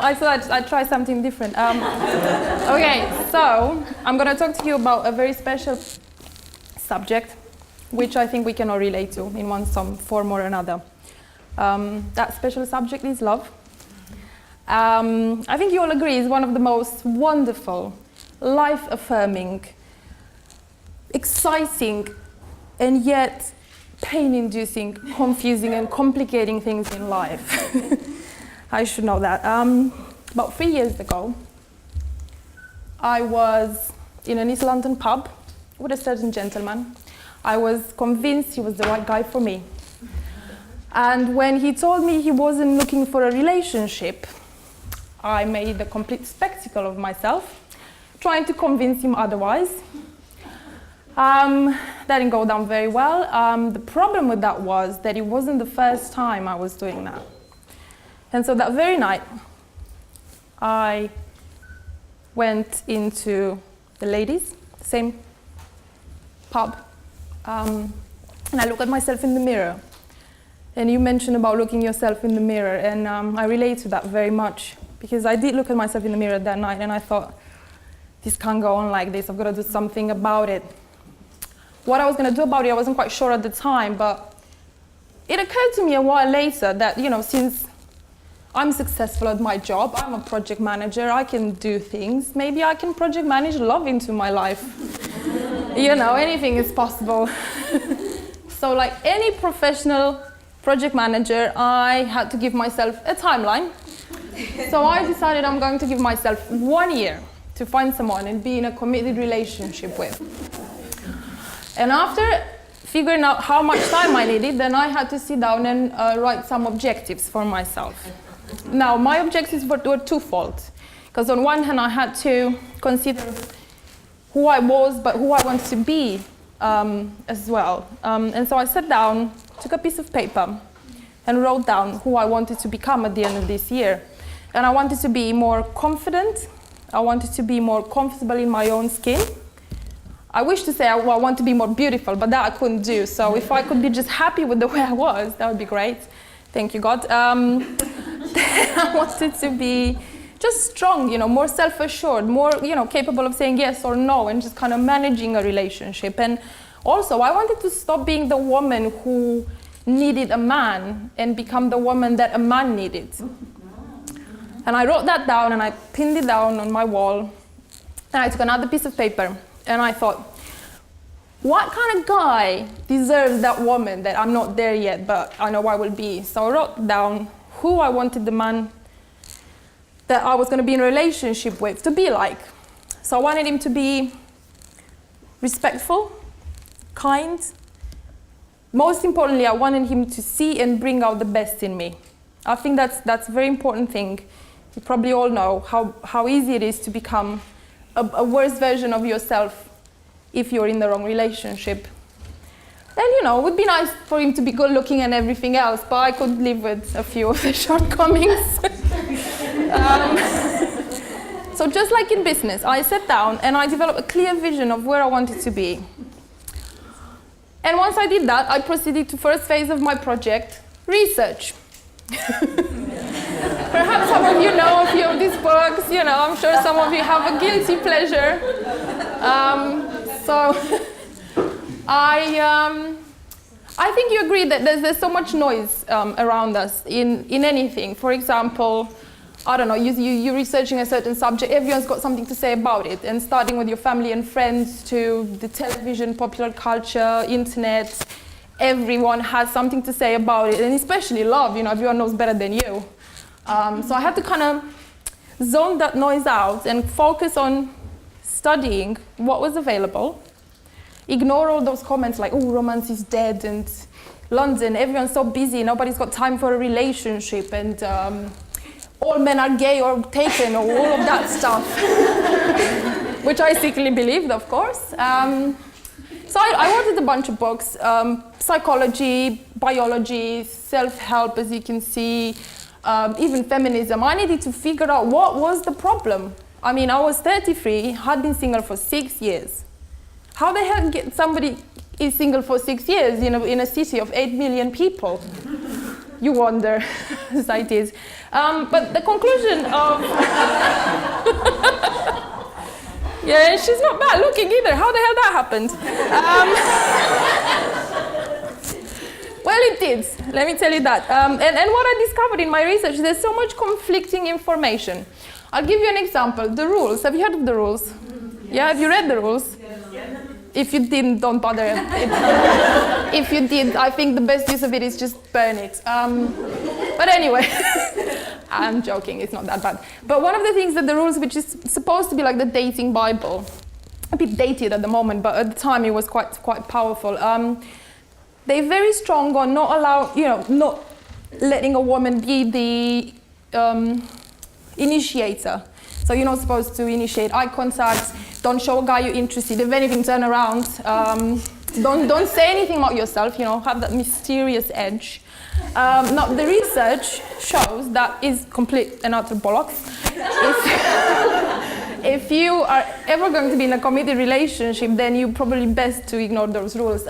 I thought I'd try something different. Okay, so I'm going to talk to you about a very special subject, which I think we can all relate to in some form or another. That special subject is love. I think you all agree it's one of the most wonderful, life-affirming, exciting, and yet pain-inducing, confusing, and complicating things in life. I should know that. About 3 years ago, I was in an East London pub with a certain gentleman. I was convinced he was the right guy for me. And when he told me he wasn't looking for a relationship, I made a complete spectacle of myself, trying to convince him otherwise. That didn't go down very well. The problem with that was that it wasn't the first time I was doing that. And so that very night, I went into the ladies, same pub, and I looked at myself in the mirror. And you mentioned about looking yourself in the mirror, and I relate to that very much, because I did look at myself in the mirror that night, and I thought, this can't go on like this, I've got to do something about it. What I was going to do about it, I wasn't quite sure at the time, but it occurred to me a while later that, since I'm successful at my job, I'm a project manager, I can do things, maybe I can project manage love into my life. Anything is possible. So like any professional project manager, I had to give myself a timeline. So I decided I'm going to give myself 1 year to find someone and be in a committed relationship with. And after figuring out how much time I needed, then I had to sit down and write some objectives for myself. Now, my objectives were twofold, because on one hand I had to consider who I was, but who I wanted to be as well. And so I sat down, took a piece of paper, and wrote down who I wanted to become at the end of this year. And I wanted to be more confident, I wanted to be more comfortable in my own skin. I wish to say I want to be more beautiful, but that I couldn't do. So if I could be just happy with the way I was, that would be great. Thank you, God. I wanted to be just strong, more self-assured, more, capable of saying yes or no, and just kind of managing a relationship. And also, I wanted to stop being the woman who needed a man and become the woman that a man needed. And I wrote that down and I pinned it down on my wall. And I took another piece of paper and I thought, what kind of guy deserves that woman that I'm not there yet, but I know I will be? So I wrote down who I wanted the man that I was going to be in a relationship with to be like. So I wanted him to be respectful, kind. Most importantly, I wanted him to see and bring out the best in me. I think that's a very important thing. You probably all know how easy it is to become a worse version of yourself if you're in the wrong relationship. And it would be nice for him to be good looking and everything else, but I could live with a few of the shortcomings. So just like in business, I sat down and I developed a clear vision of where I wanted to be. And once I did that, I proceeded to first phase of my project, research. Perhaps some of you know a few of these books, I'm sure some of you have a guilty pleasure. So I think you agree that there's so much noise around us in anything. For example, I don't know, you're researching a certain subject, everyone's got something to say about it, and starting with your family and friends to the television, popular culture, internet, everyone has something to say about it, and especially love, everyone knows better than you. So I had to kind of zone that noise out and focus on studying what was available, ignore all those comments like, oh, romance is dead, and London, everyone's so busy, nobody's got time for a relationship, and all men are gay or taken, or all of that stuff, which I secretly believed, of course. So I ordered a bunch of books, psychology, biology, self-help, as you can see, even feminism. I needed to figure out what was the problem. I mean, I was 33, had been single for 6 years. How the hell somebody is single for 6 years in a city of 8 million people? you wonder, as it is. But the conclusion of... Yeah, she's not bad looking either. How the hell that happened? Well, it did. Let me tell you that. And what I discovered in my research is there's so much conflicting information. I'll give you an example. The rules. Have you heard of the rules? Yeah, have you read the rules? If you didn't, don't bother. If you did, I think the best use of it is just burn it. But anyway, I'm joking, it's not that bad. But one of the things that the rules, which is supposed to be like the dating Bible, a bit dated at the moment, but at the time it was quite powerful. They're very strong on not letting a woman be the initiator. So you're not supposed to initiate eye contact. Don't show a guy you're interested. If anything, turn around. Don't say anything about yourself. Have that mysterious edge. Now the research shows that is complete and utter bollocks. If you are ever going to be in a committed relationship, then you're probably best to ignore those rules.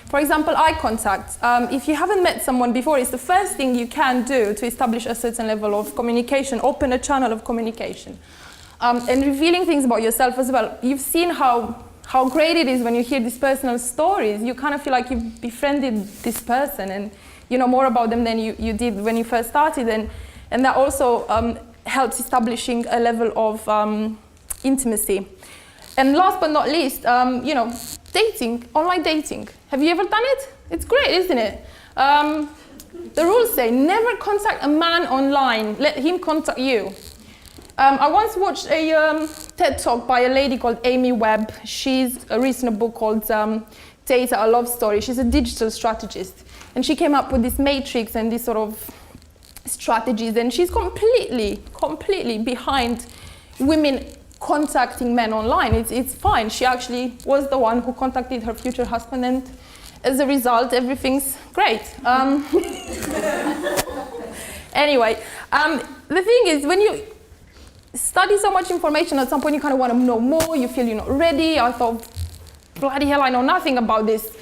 For example, eye contact. If you haven't met someone before, it's the first thing you can do to establish a certain level of communication, open a channel of communication. And revealing things about yourself as well. You've seen how great it is when you hear these personal stories. You kind of feel like you've befriended this person and you know more about them than you did when you first started. And that also helps establishing a level of intimacy. And last but not least, dating, online dating. Have you ever done it? It's great, isn't it? The rules say never contact a man online. Let him contact you. I once watched a TED Talk by a lady called Amy Webb. She's written a book called Data, A Love Story. She's a digital strategist. And she came up with this matrix and these sort of strategies. And she's completely behind women contacting men online. It's fine. She actually was the one who contacted her future husband. And as a result, everything's great. Anyway, the thing is, when you study so much information, at some point you kind of want to know more, you feel you're not ready. I thought, bloody hell, I know nothing about this.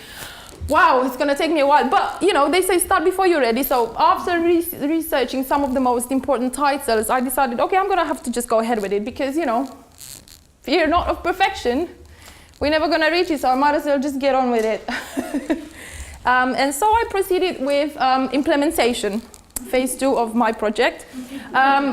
Wow, it's going to take me a while. But, they say start before you're ready. So after researching some of the most important titles, I decided, okay, I'm going to have to just go ahead with it because, fear not of perfection. We're never going to reach it, so I might as well just get on with it. And so I proceeded with implementation. Phase 2 of my project. I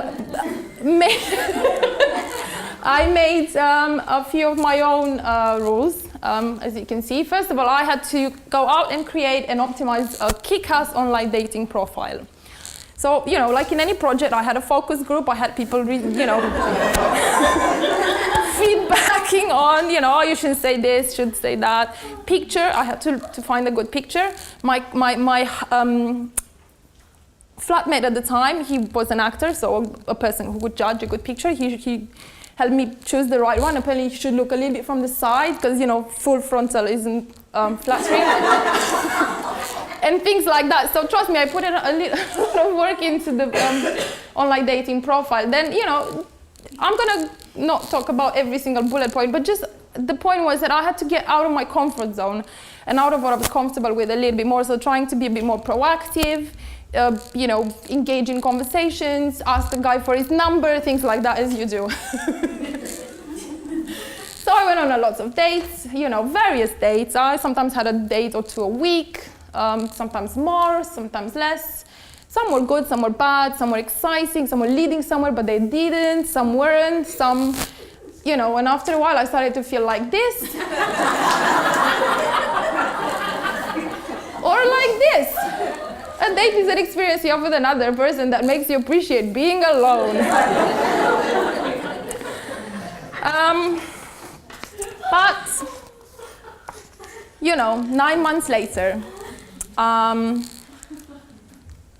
made a few of my own rules, as you can see. First of all, I had to go out and create and optimize a kick-ass online dating profile. So, like in any project, I had a focus group. I had people, feedbacking on, you shouldn't say this, should say that. Picture, I had to find a good picture. My flatmate at the time, he was an actor, so a person who would judge a good picture. He helped me choose the right one. Apparently, you should look a little bit from the side because full frontal isn't flattering, and things like that. So trust me, I put in a lot of work into the online dating profile. Then I'm gonna not talk about every single bullet point, but just the point was that I had to get out of my comfort zone and out of what I was comfortable with a little bit more. So trying to be a bit more proactive. Engage in conversations, ask the guy for his number, things like that, as you do. So I went on lots of dates, various dates. I sometimes had a date or two a week, sometimes more, sometimes less. Some were good, some were bad, some were exciting, some were leading somewhere, but they didn't, some weren't, some, and after a while I started to feel like this. Or like this. A date is an experience you have with another person that makes you appreciate being alone. But, 9 months later, I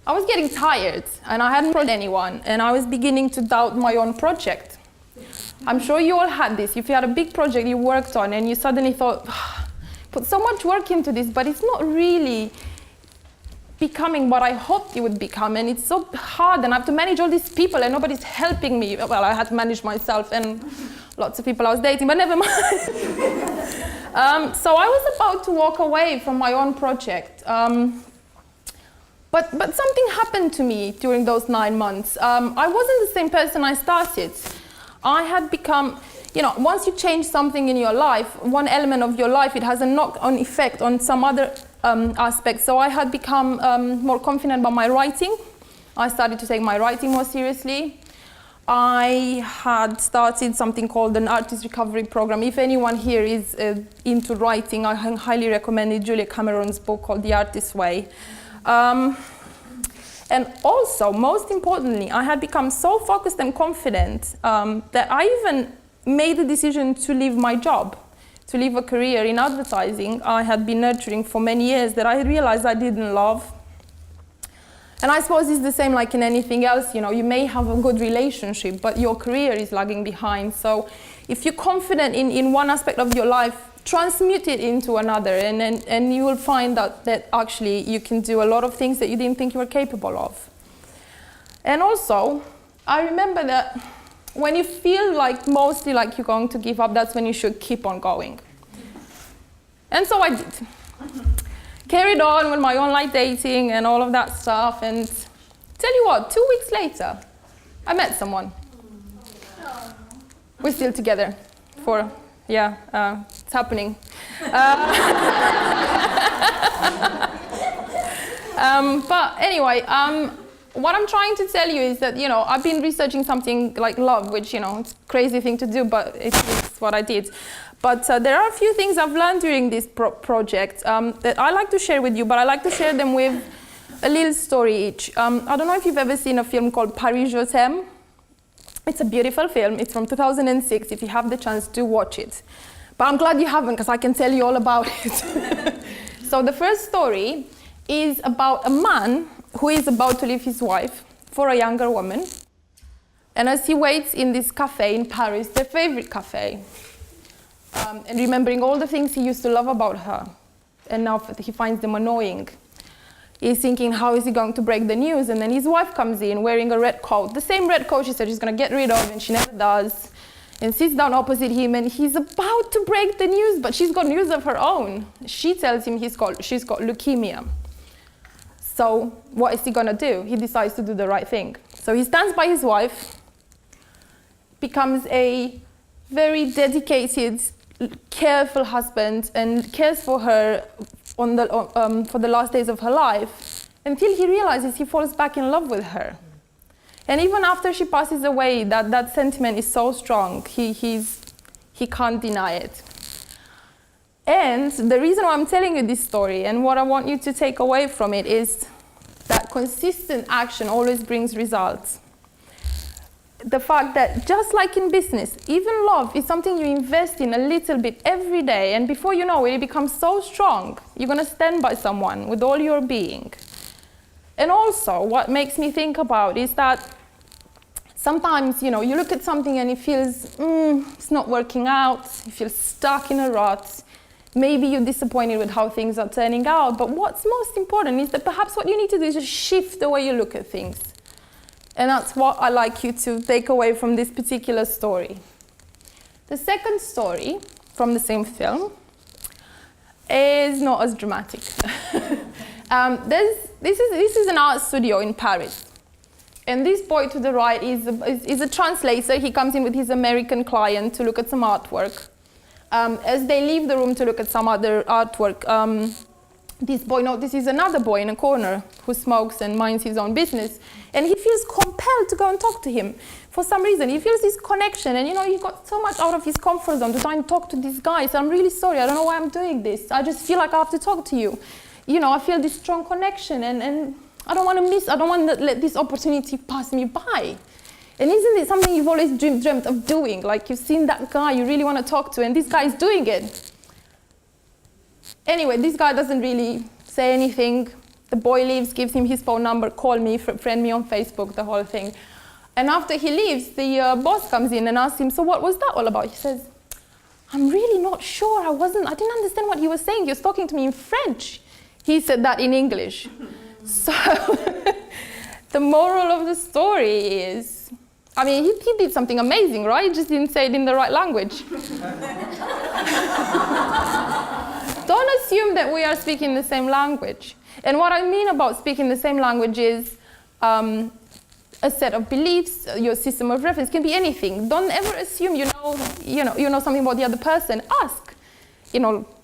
was getting tired and I hadn't told anyone and I was beginning to doubt my own project. I'm sure you all had this. If you had a big project you worked on and you suddenly thought, put so much work into this, but it's not really becoming what I hoped it would become, and it's so hard, and I have to manage all these people and nobody's helping me. Well, I had to manage myself and lots of people I was dating, but never mind. So I was about to walk away from my own project. But something happened to me during those 9 months. I wasn't the same person I started. I had become, once you change something in your life, one element of your life, it has a knock-on effect on some other aspects. So I had become more confident about my writing. I started to take my writing more seriously. I had started something called an artist recovery program. If anyone here is into writing, I highly recommend Iulia Calot's book called The Artist's Way. And also, most importantly, I had become so focused and confident that I even made the decision to leave my job, to leave a career in advertising I had been nurturing for many years that I realized I didn't love. And I suppose it's the same like in anything else, you may have a good relationship, but your career is lagging behind. So if you're confident in one aspect of your life, transmute it into another, and you will find that actually you can do a lot of things that you didn't think you were capable of. And also, I remember that when you feel mostly like you're going to give up, that's when you should keep on going. And so I did. Carried on with my online dating and all of that stuff, and tell you what, 2 weeks later, I met someone. We're still together for, it's happening. But anyway, what I'm trying to tell you is that, I've been researching something like love, which, it's a crazy thing to do, but it's what I did. But there are a few things I've learned during this project that I like to share with you, but I like to share them with a little story each. I don't know if you've ever seen a film called Paris, Je t'aime. It's a beautiful film. It's from 2006. If you have the chance, do watch it. But I'm glad you haven't, because I can tell you all about it. So the first story is about a man who is about to leave his wife for a younger woman. And as he waits in this cafe in Paris, their favorite cafe, and remembering all the things he used to love about her, and now he finds them annoying. He's thinking, how is he going to break the news? And then his wife comes in wearing a red coat, the same red coat she said she's going to get rid of, and she never does, and sits down opposite him, and he's about to break the news, but she's got news of her own. She tells him she's got leukemia. So what is he going to do? He decides to do the right thing. So he stands by his wife, becomes a very dedicated, careful husband, and cares for her for the last days of her life, until he realizes he falls back in love with her. And even after she passes away, that sentiment is so strong, he can't deny it. And the reason why I'm telling you this story, and what I want you to take away from it, is that consistent action always brings results. The fact that just like in business, even love is something you invest in a little bit every day, and before you know it, it becomes so strong. You're going to stand by someone with all your being. And also, what makes me think about is that sometimes, you look at something and it feels, it's not working out, you feel stuck in a rut. Maybe you're disappointed with how things are turning out, but what's most important is that perhaps what you need to do is just shift the way you look at things. And that's what I'd like you to take away from this particular story. The second story from the same film is not as dramatic. This is an art studio in Paris. And this boy to the right is a translator. He comes in with his American client to look at some artwork. As they leave the room to look at some other artwork, this boy notices another boy in a corner who smokes and minds his own business. And he feels compelled to go and talk to him. For some reason, he feels this connection. And he got so much out of his comfort zone to try and talk to this guy. So I'm really sorry, I don't know why I'm doing this. I just feel like I have to talk to you. I feel this strong connection. And I don't want to let this opportunity pass me by. And isn't it something you've always dreamt of doing? Like you've seen that guy you really want to talk to, and this guy is doing it. Anyway, this guy doesn't really say anything. The boy leaves, gives him his phone number, call me, friend me on Facebook, the whole thing. And after he leaves, the boss comes in and asks him, so what was that all about? He says, I'm really not sure. I didn't understand what he was saying. He was talking to me in French. He said that in English. So the moral of the story is, he did something amazing, right? He just didn't say it in the right language. Don't don't assume that we are speaking the same language. And what I mean about speaking the same language is a set of beliefs, your system of reference, can be anything. Don't ever assume you know something about the other person. Ask.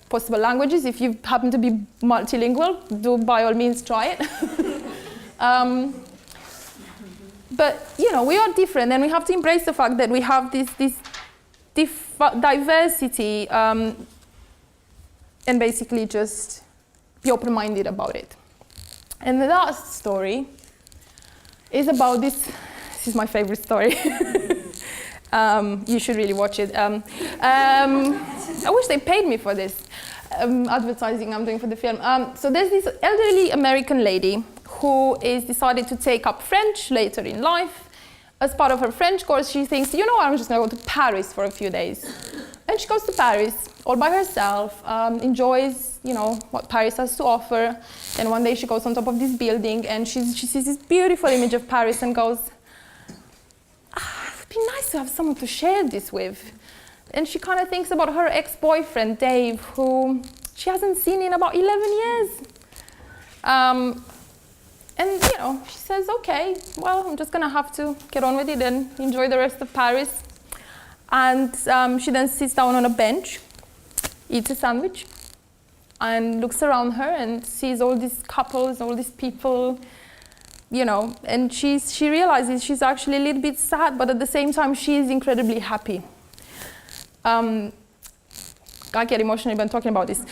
Possible languages. If you happen to be multilingual, do by all means try it. But we are different, and we have to embrace the fact that we have this diversity, and basically just be open-minded about it. And the last story is about this. This is my favorite story. You should really watch it. I wish they paid me for this advertising I'm doing for the film. So there's this elderly American lady who is decided to take up French later in life. As part of her French course, she thinks, I'm just going to go to Paris for a few days. And she goes to Paris all by herself, enjoys, what Paris has to offer. And one day she goes on top of this building and she sees this beautiful image of Paris and goes, it would be nice to have someone to share this with. And she kind of thinks about her ex-boyfriend, Dave, who she hasn't seen in about 11 years. And, she says, okay, well, I'm just going to have to get on with it and enjoy the rest of Paris. And she then sits down on a bench, eats a sandwich, and looks around her and sees all these couples, all these people, and she realizes she's actually a little bit sad, but at the same time, she is incredibly happy. I get emotional when talking about this.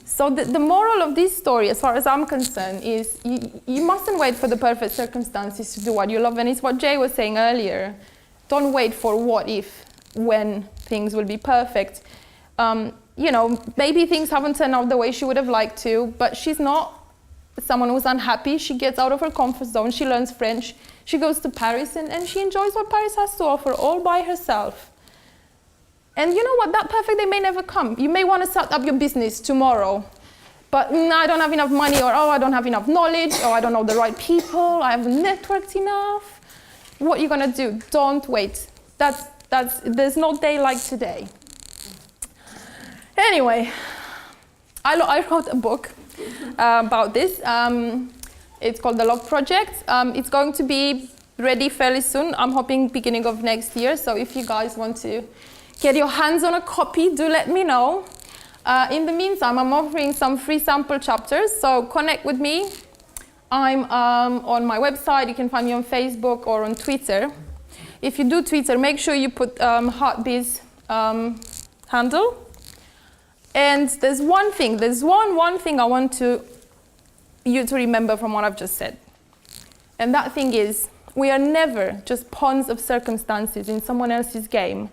So the moral of this story, as far as I'm concerned, is you mustn't wait for the perfect circumstances to do what you love. And it's what Jay was saying earlier. Don't wait for what if, when things will be perfect. Maybe things haven't turned out the way she would have liked to, but she's not someone who's unhappy. She gets out of her comfort zone. She learns French. She goes to Paris, and she enjoys what Paris has to offer all by herself. And you know what? That perfect day may never come. You may want to start up your business tomorrow, but I don't have enough money, or I don't have enough knowledge, or I don't know the right people, I haven't networked enough. What are you going to do? Don't wait. There's no day like today. Anyway, I wrote a book about this. It's called The Love Project. It's going to be ready fairly soon. I'm hoping beginning of next year. So if you guys want to get your hands on a copy, do let me know. In the meantime, I'm offering some free sample chapters, so connect with me. I'm on my website. You can find me on Facebook or on Twitter. If you do Twitter, make sure you put Heartbeat's handle. And there's one thing I want you to remember from what I've just said. And that thing is, we are never just pawns of circumstances in someone else's game.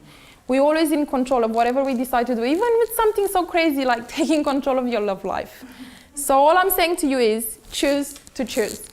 We're always in control of whatever we decide to do, even with something so crazy like taking control of your love life. So all I'm saying to you is, choose to choose.